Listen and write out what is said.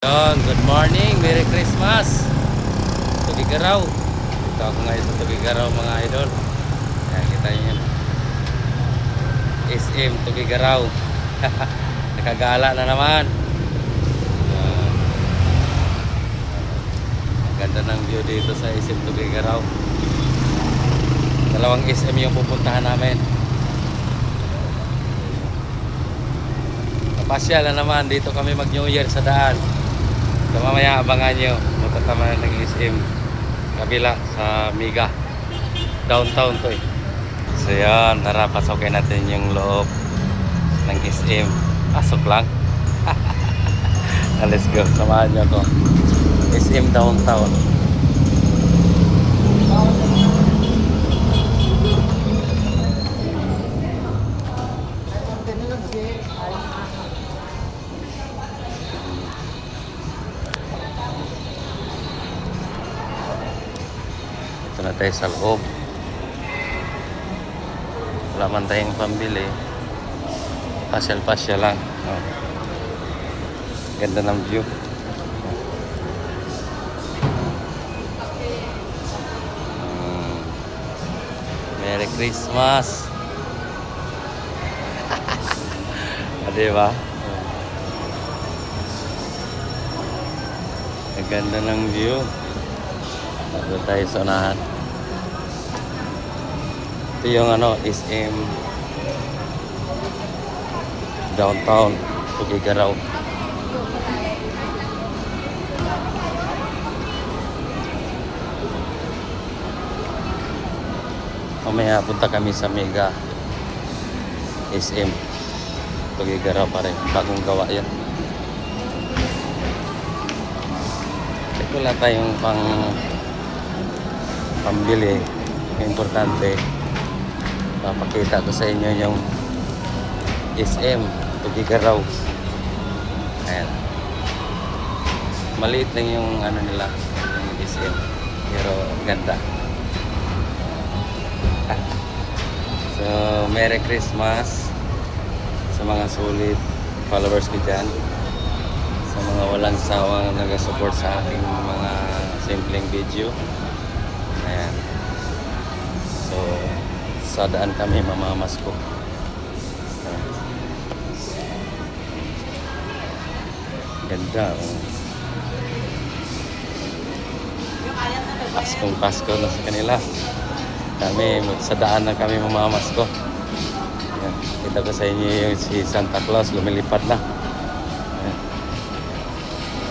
Good morning, Merry Christmas. Tugigaraw. Ito ako ngayon sa Tugigaraw mga idol. Ayan, kita nyo yun. SM Tugigaraw. Nakagala na naman. Ganda ng view dito sa SM Tugigaraw. Dalawang SM yung pupuntahan namin. Pasyal na naman. Dito kami mag New Year sa daan. So mamaya abangan nyo, matatama ng SM kabila sa Mega downtown to eh. So yan, tara pasokin natin yung loob ng SM. Pasok lang. Let's go, samahan nyo ko. SM downtown. Na tayo sa loob. Wala man tayong pambili, pasyal-pasyal lang. Ganda ng view. Merry Christmas. Diba? Ang ganda ng view. Doon tayo sa unahan. Ito yung SM downtown Tugigaraw. Mamaya punta kami sa Mega SM Tugigaraw pa rin. Bagong gawa yan. Ito lang tayong pambili. Importante papakita ko sa inyo yung SM Tugigaraw. Ayan, maliit lang yung nila, yung SM, pero ganda. So Merry Christmas sa mga solid followers ko dyan, sa mga walang sawang nag-support sa aking mga simpleng video. Ayan. So, sa daan kami mamamasko. Ganda. Paskong Pasko na sa kanila. Kami, sa daan na kami mamamasko. Kita ko sa inyo yung si Santa Claus lumilipad na.